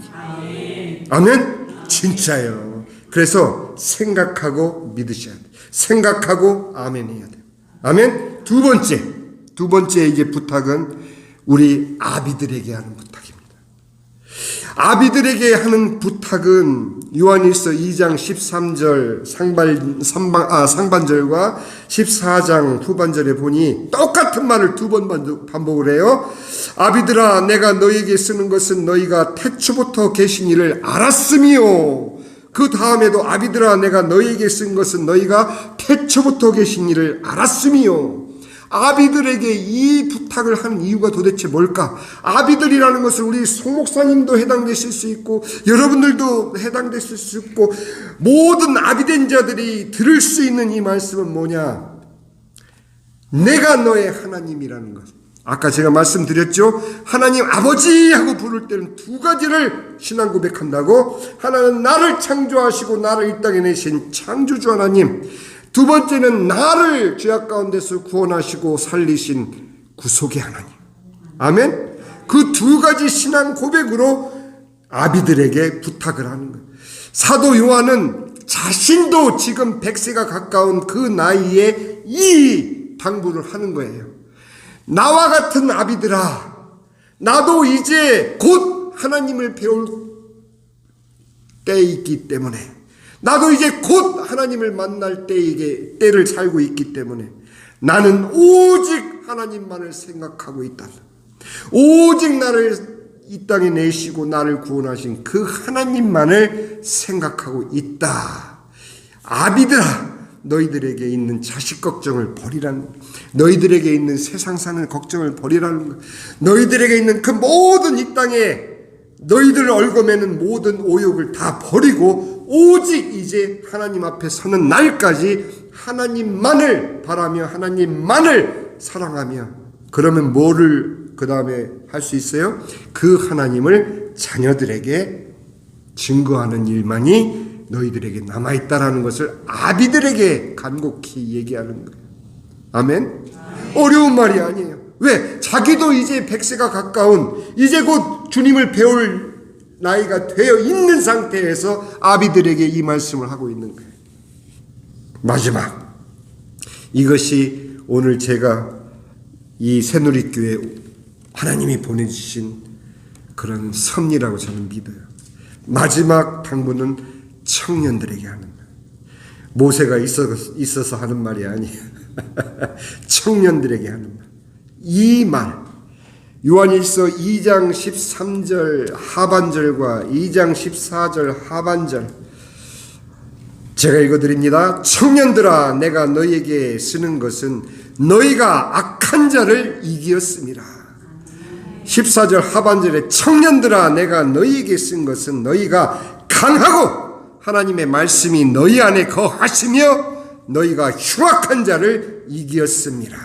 아멘? 진짜예요. 그래서 생각하고 믿으셔야 돼요. 생각하고 아멘 해야 돼요. 아멘? 두 번째 이제 부탁은 우리 아비들에게 하는 부탁입니다. 아비들에게 하는 부탁은 요한일서 2장 13절 상반절과 14장 후반절에 보니 똑같은 말을 두 번 반복을 해요. 아비들아 내가 너희에게 쓰는 것은 너희가 태초부터 계신 이를 알았음이요. 그 다음에도 아비들아 내가 너희에게 쓴 것은 너희가 태초부터 계신 이를 알았음이요. 아비들에게 이 부탁을 하는 이유가 도대체 뭘까? 아비들이라는 것은 우리 송 목사님도 해당되실 수 있고 여러분들도 해당되실 수 있고 모든 아비된 자들이 들을 수 있는 이 말씀은 뭐냐? 내가 너의 하나님이라는 것. 아까 제가 말씀드렸죠? 하나님 아버지 하고 부를 때는 두 가지를 신앙 고백한다고. 하나는 나를 창조하시고 나를 이 땅에 내신 창조주 하나님, 두 번째는 나를 죄악 가운데서 구원하시고 살리신 구속의 하나님. 아멘? 그 두 가지 신앙 고백으로 아비들에게 부탁을 하는 거예요. 사도 요한은 자신도 지금 100세가 가까운 그 나이에 이 당부를 하는 거예요. 나와 같은 아비들아, 나도 이제 곧 하나님을 배울 때이기 때문에, 나도 이제 곧 하나님을 만날 때를 살고 있기 때문에 나는 오직 하나님만을 생각하고 있다. 오직 나를 이 땅에 내시고 나를 구원하신 그 하나님만을 생각하고 있다. 아비들아, 너희들에게 있는 자식 걱정을 버리라는 거야. 너희들에게 있는 세상 사는 걱정을 버리라는 거야. 너희들에게 있는 그 모든 이 땅에 너희들 얽어매는 모든 오욕을 다 버리고 오직 이제 하나님 앞에 서는 날까지 하나님만을 바라며 하나님만을 사랑하며, 그러면 뭐를 그 다음에 할 수 있어요? 그 하나님을 자녀들에게 증거하는 일만이 너희들에게 남아있다라는 것을 아비들에게 간곡히 얘기하는 거예요. 아멘? 어려운 말이 아니에요. 왜? 자기도 이제 100세가 가까운, 이제 곧 주님을 배울 나이가 되어 있는 상태에서 아비들에게 이 말씀을 하고 있는 거예요. 마지막, 이것이 오늘 제가 이 새누리교회 하나님이 보내주신 그런 섭리라고 저는 믿어요. 마지막 당부는 청년들에게 하는 말. 모세가 있어서 하는 말이 아니에요. 청년들에게 하는 말. 이 말, 요한일서 2장 13절 하반절과 2장 14절 하반절 제가 읽어드립니다. 청년들아, 내가 너희에게 쓰는 것은 너희가 악한 자를 이기었습니다. 14절 하반절에 청년들아, 내가 너희에게 쓴 것은 너희가 강하고 하나님의 말씀이 너희 안에 거하시며 너희가 흉악한 자를 이기었습니다.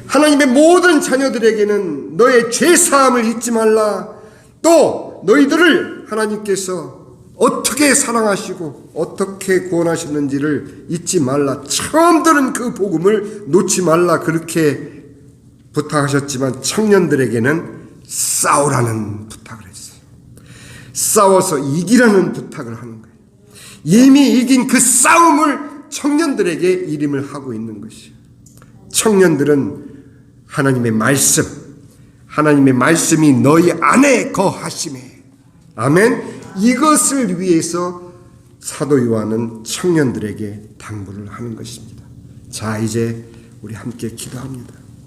하나님의 모든 자녀들에게는 너의 죄사함을 잊지 말라. 또 너희들을 하나님께서 어떻게 사랑하시고 어떻게 구원하셨는지를 잊지 말라. 처음 들은 그 복음을 놓지 말라. 그렇게 부탁하셨지만 청년들에게는 싸우라는 부탁을 했어요. 싸워서 이기라는 부탁을 하는 거예요. 이미 이긴 그 싸움을 청년들에게 이름을 하고 있는 것이에요. 청년들은 하나님의 말씀, 하나님의 말씀이 너희 안에 거하심에, 아멘. 이것을 위해서 사도 요한은 청년들에게 당부를 하는 것입니다. 자, 이제 우리 함께 기도합니다.